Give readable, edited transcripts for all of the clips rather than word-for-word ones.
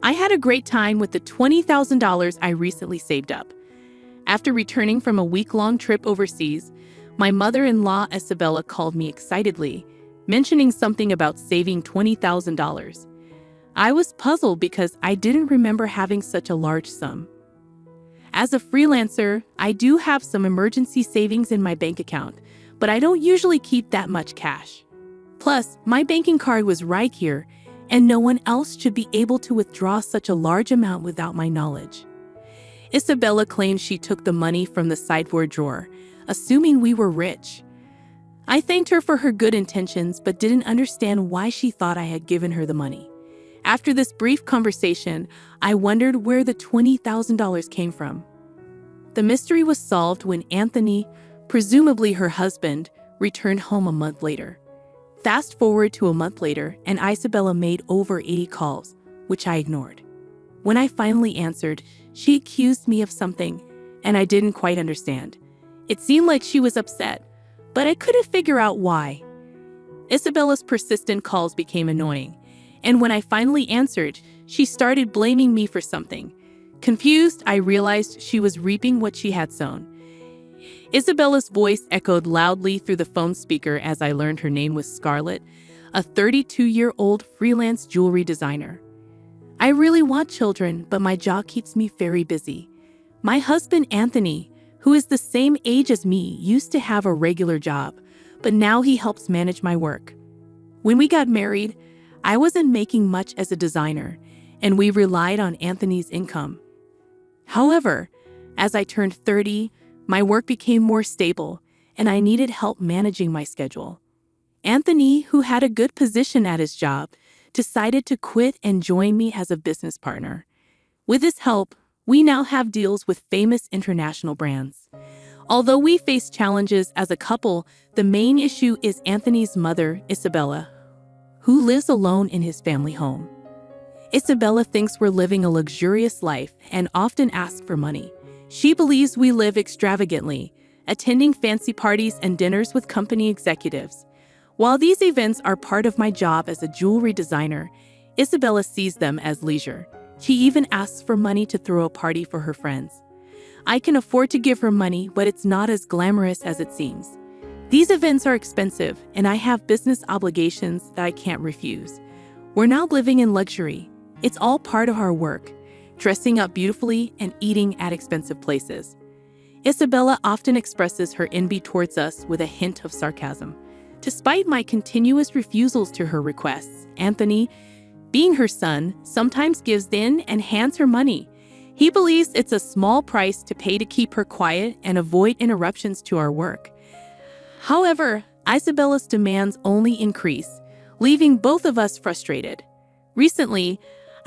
I had a great time with the $20,000 I recently saved up. After returning from a week-long trip overseas, my mother-in-law Isabella called me excitedly, mentioning something about saving $20,000. I was puzzled because I didn't remember having such a large sum. As a freelancer, I do have some emergency savings in my bank account, but I don't usually keep that much cash. Plus, my banking card was right here, and no one else should be able to withdraw such a large amount without my knowledge. Isabella claimed she took the money from the sideboard drawer, assuming we were rich. I thanked her for her good intentions but didn't understand why she thought I had given her the money. After this brief conversation, I wondered where the $20,000 came from. The mystery was solved when Anthony, presumably her husband, returned home a month later. Fast forward to a month later, and Isabella made over 80 calls, which I ignored. When I finally answered, she accused me of something, and I didn't quite understand. It seemed like she was upset, but I couldn't figure out why. Isabella's persistent calls became annoying, and when I finally answered, she started blaming me for something. Confused, I realized she was reaping what she had sown. Isabella's voice echoed loudly through the phone speaker as I learned her name was Scarlett, a 32-year-old freelance jewelry designer. I really want children, but my job keeps me very busy. My husband, Anthony, who is the same age as me, used to have a regular job, but now he helps manage my work. When we got married, I wasn't making much as a designer, and we relied on Anthony's income. However, as I turned 30, my work became more stable, and I needed help managing my schedule. Anthony, who had a good position at his job, decided to quit and join me as a business partner. With his help, we now have deals with famous international brands. Although we face challenges as a couple, the main issue is Anthony's mother, Isabella, who lives alone in his family home. Isabella thinks we're living a luxurious life and often asks for money. She believes we live extravagantly, attending fancy parties and dinners with company executives. While these events are part of my job as a jewelry designer, Isabella sees them as leisure. She even asks for money to throw a party for her friends. I can afford to give her money, but it's not as glamorous as it seems. These events are expensive, and I have business obligations that I can't refuse. We're now living in luxury. It's all part of our work, dressing up beautifully and eating at expensive places. Isabella often expresses her envy towards us with a hint of sarcasm. Despite my continuous refusals to her requests, Anthony, being her son, sometimes gives in and hands her money. He believes it's a small price to pay to keep her quiet and avoid interruptions to our work. However, Isabella's demands only increase, leaving both of us frustrated. Recently,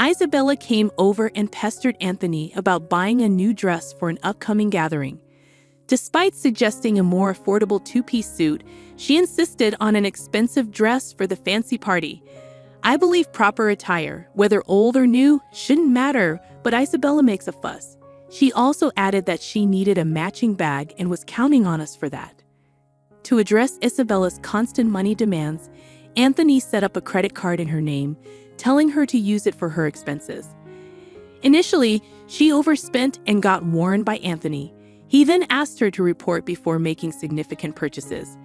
Isabella came over and pestered Anthony about buying a new dress for an upcoming gathering. Despite suggesting a more affordable two-piece suit, she insisted on an expensive dress for the fancy party. I believe proper attire, whether old or new, shouldn't matter, but Isabella makes a fuss. She also added that she needed a matching bag and was counting on us for that. To address Isabella's constant money demands, Anthony set up a credit card in her name, telling her to use it for her expenses. Initially, she overspent and got warned by Anthony. He then asked her to report before making significant purchases.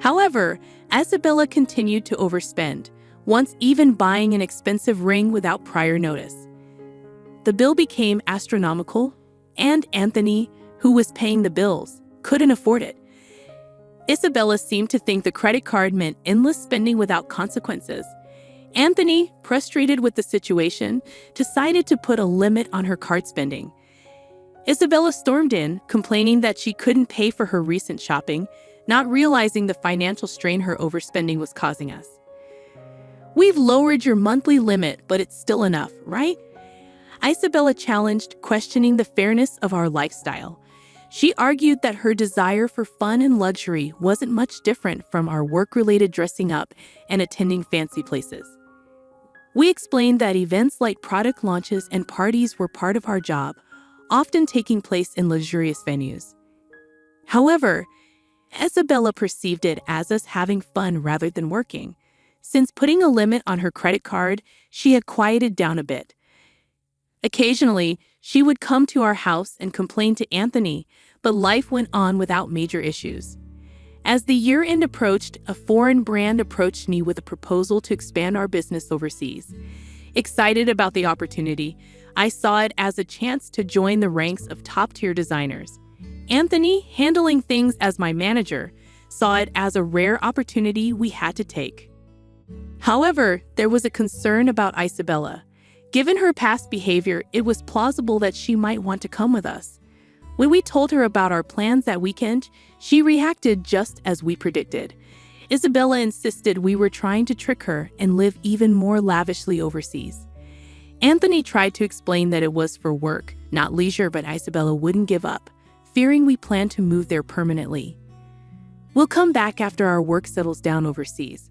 However, Isabella continued to overspend, once even buying an expensive ring without prior notice. The bill became astronomical, and Anthony, who was paying the bills, couldn't afford it. Isabella seemed to think the credit card meant endless spending without consequences. Anthony, frustrated with the situation, decided to put a limit on her card spending. Isabella stormed in, complaining that she couldn't pay for her recent shopping, not realizing the financial strain her overspending was causing us. "We've lowered your monthly limit, but it's still enough, right?" Isabella challenged, questioning the fairness of our lifestyle. She argued that her desire for fun and luxury wasn't much different from our work-related dressing up and attending fancy places. We explained that events like product launches and parties were part of our job, often taking place in luxurious venues. However, Isabella perceived it as us having fun rather than working. Since putting a limit on her credit card, she had quieted down a bit. Occasionally, she would come to our house and complain to Anthony, but life went on without major issues. As the year-end approached, a foreign brand approached me with a proposal to expand our business overseas. Excited about the opportunity, I saw it as a chance to join the ranks of top-tier designers. Anthony, handling things as my manager, saw it as a rare opportunity we had to take. However, there was a concern about Isabella. Given her past behavior, it was plausible that she might want to come with us. When we told her about our plans that weekend, she reacted just as we predicted. Isabella insisted we were trying to trick her and live even more lavishly overseas. Anthony tried to explain that it was for work, not leisure, but Isabella wouldn't give up, fearing we planned to move there permanently. "We'll come back after our work settles down overseas,"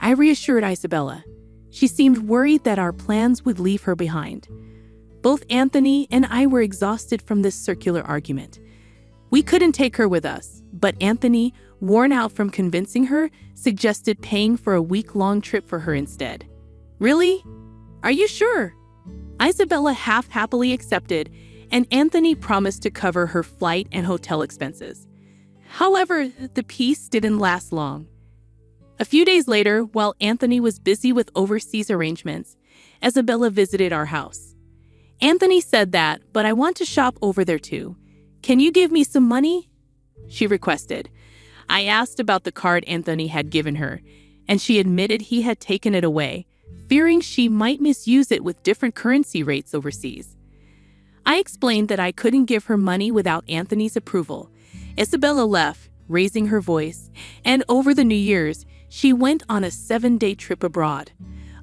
I reassured Isabella. She seemed worried that our plans would leave her behind. Both Anthony and I were exhausted from this circular argument. We couldn't take her with us, but Anthony, worn out from convincing her, suggested paying for a week-long trip for her instead. "Really? Are you sure?" Isabella half-happily accepted, and Anthony promised to cover her flight and hotel expenses. However, the peace didn't last long. A few days later, while Anthony was busy with overseas arrangements, Isabella visited our house. "Anthony said that, but I want to shop over there too. Can you give me some money?" she requested. I asked about the card Anthony had given her, and she admitted he had taken it away, fearing she might misuse it with different currency rates overseas. I explained that I couldn't give her money without Anthony's approval. Isabella left, raising her voice, and over the New Year's, she went on a 7-day trip abroad.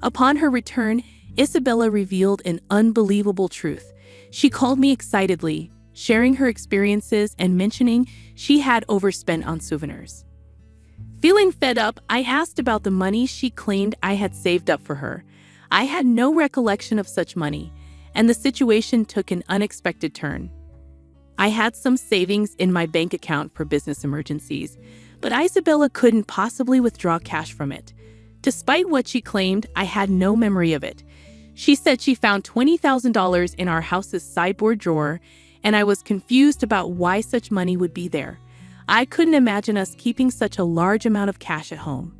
Upon her return, Isabella revealed an unbelievable truth. She called me excitedly, sharing her experiences and mentioning she had overspent on souvenirs. Feeling fed up, I asked about the money she claimed I had saved up for her. I had no recollection of such money, and the situation took an unexpected turn. I had some savings in my bank account for business emergencies, but Isabella couldn't possibly withdraw cash from it. Despite what she claimed, I had no memory of it. She said she found $20,000 in our house's sideboard drawer, and I was confused about why such money would be there. I couldn't imagine us keeping such a large amount of cash at home.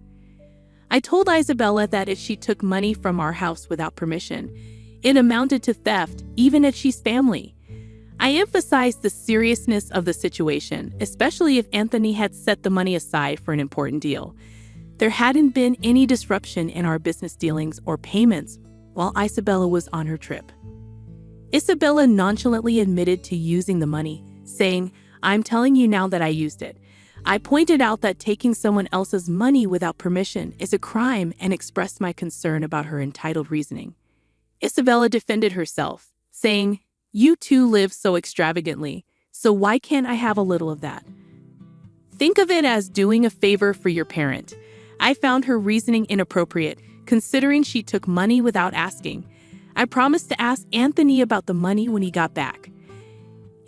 I told Isabella that if she took money from our house without permission, it amounted to theft, even if she's family. I emphasized the seriousness of the situation, especially if Anthony had set the money aside for an important deal. There hadn't been any disruption in our business dealings or payments while Isabella was on her trip. Isabella nonchalantly admitted to using the money, saying, "I'm telling you now that I used it." I pointed out that taking someone else's money without permission is a crime and expressed my concern about her entitled reasoning. Isabella defended herself, saying, "You too live so extravagantly, so why can't I have a little of that? Think of it as doing a favor for your parent." I found her reasoning inappropriate, considering she took money without asking. I promised to ask Anthony about the money when he got back.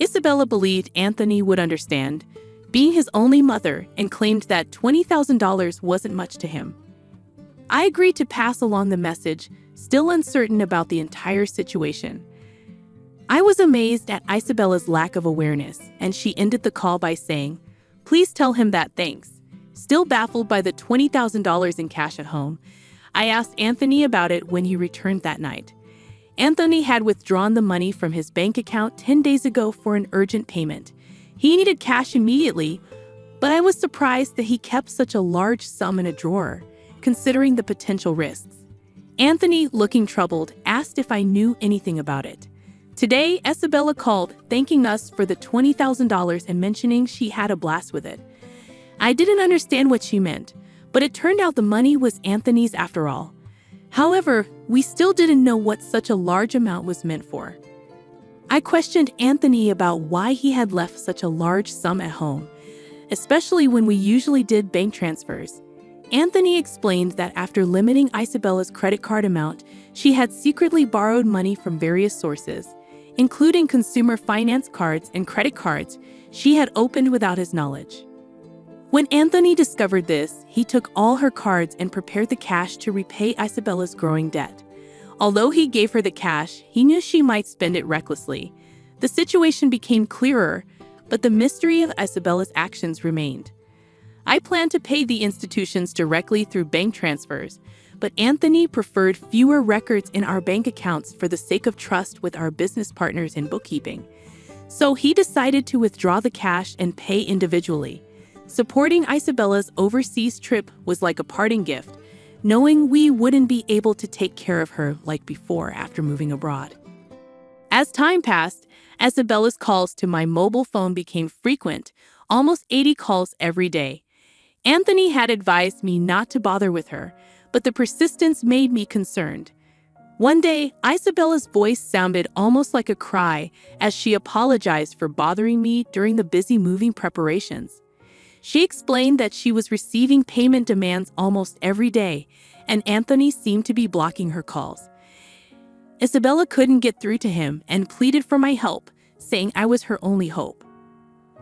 Isabella believed Anthony would understand, being his only mother, and claimed that $20,000 wasn't much to him. I agreed to pass along the message, still uncertain about the entire situation. I was amazed at Isabella's lack of awareness, and she ended the call by saying, "Please tell him that, thanks." Still baffled by the $20,000 in cash at home, I asked Anthony about it when he returned that night. Anthony had withdrawn the money from his bank account 10 days ago for an urgent payment. He needed cash immediately, but I was surprised that he kept such a large sum in a drawer, considering the potential risks. Anthony, looking troubled, asked if I knew anything about it. Today, Isabella called, thanking us for the $20,000 and mentioning she had a blast with it. I didn't understand what she meant, but it turned out the money was Anthony's after all. However, we still didn't know what such a large amount was meant for. I questioned Anthony about why he had left such a large sum at home, especially when we usually did bank transfers. Anthony explained that after limiting Isabella's credit card amount, she had secretly borrowed money from various sources, including consumer finance cards and credit cards she had opened without his knowledge. When Anthony discovered this, he took all her cards and prepared the cash to repay Isabella's growing debt. Although he gave her the cash, he knew she might spend it recklessly. The situation became clearer, but the mystery of Isabella's actions remained. I planned to pay the institutions directly through bank transfers, but Anthony preferred fewer records in our bank accounts for the sake of trust with our business partners in bookkeeping. So he decided to withdraw the cash and pay individually. Supporting Isabella's overseas trip was like a parting gift, knowing we wouldn't be able to take care of her like before after moving abroad. As time passed, Isabella's calls to my mobile phone became frequent, almost 80 calls every day. Anthony had advised me not to bother with her, but the persistence made me concerned. One day, Isabella's voice sounded almost like a cry as she apologized for bothering me during the busy moving preparations. She explained that she was receiving payment demands almost every day, and Anthony seemed to be blocking her calls. Isabella couldn't get through to him and pleaded for my help, saying I was her only hope.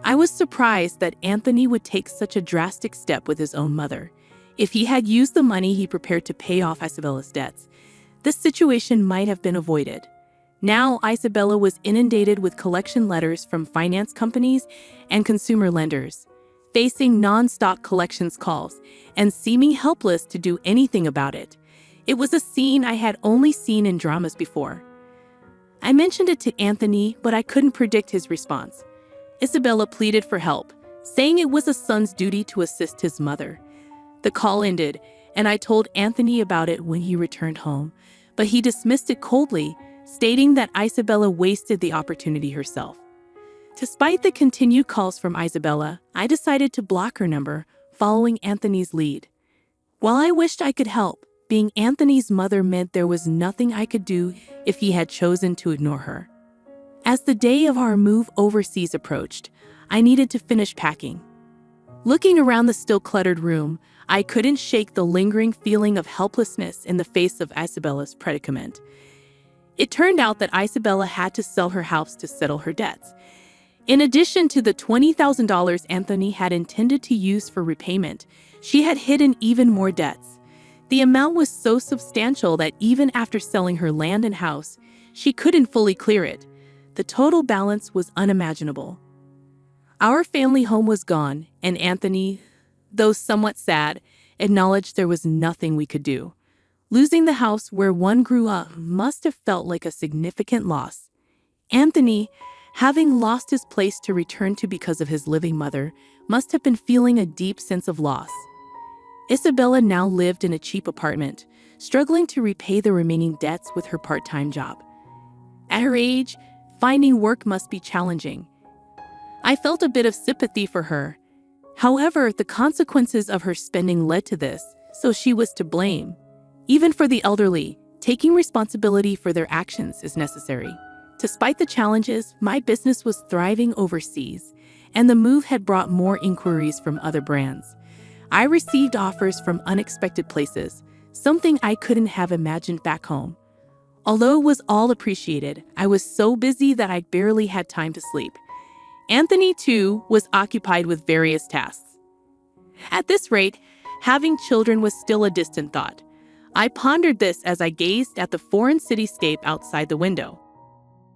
I was surprised that Anthony would take such a drastic step with his own mother. If he had used the money he prepared to pay off Isabella's debts, this situation might have been avoided. Now, Isabella was inundated with collection letters from finance companies and consumer lenders, facing non-stop collections calls and seeming helpless to do anything about it. It was a scene I had only seen in dramas before. I mentioned it to Anthony, but I couldn't predict his response. Isabella pleaded for help, saying it was a son's duty to assist his mother. The call ended, and I told Anthony about it when he returned home, but he dismissed it coldly, stating that Isabella wasted the opportunity herself. Despite the continued calls from Isabella, I decided to block her number, following Anthony's lead. While I wished I could help, being Anthony's mother meant there was nothing I could do if he had chosen to ignore her. As the day of our move overseas approached, I needed to finish packing. Looking around the still cluttered room, I couldn't shake the lingering feeling of helplessness in the face of Isabella's predicament. It turned out that Isabella had to sell her house to settle her debts. In addition to the $20,000 Anthony had intended to use for repayment, she had hidden even more debts. The amount was so substantial that even after selling her land and house, she couldn't fully clear it. The total balance was unimaginable. Our family home was gone, and Anthony, though somewhat sad, acknowledged there was nothing we could do. Losing the house where one grew up must have felt like a significant loss. Anthony, having lost his place to return to because of his living mother, must have been feeling a deep sense of loss. Isabella now lived in a cheap apartment, struggling to repay the remaining debts with her part-time job. At her age, finding work must be challenging. I felt a bit of sympathy for her. However, the consequences of her spending led to this, so she was to blame. Even for the elderly, taking responsibility for their actions is necessary. Despite the challenges, my business was thriving overseas, and the move had brought more inquiries from other brands. I received offers from unexpected places, something I couldn't have imagined back home. Although it was all appreciated, I was so busy that I barely had time to sleep. Anthony, too, was occupied with various tasks. At this rate, having children was still a distant thought. I pondered this as I gazed at the foreign cityscape outside the window.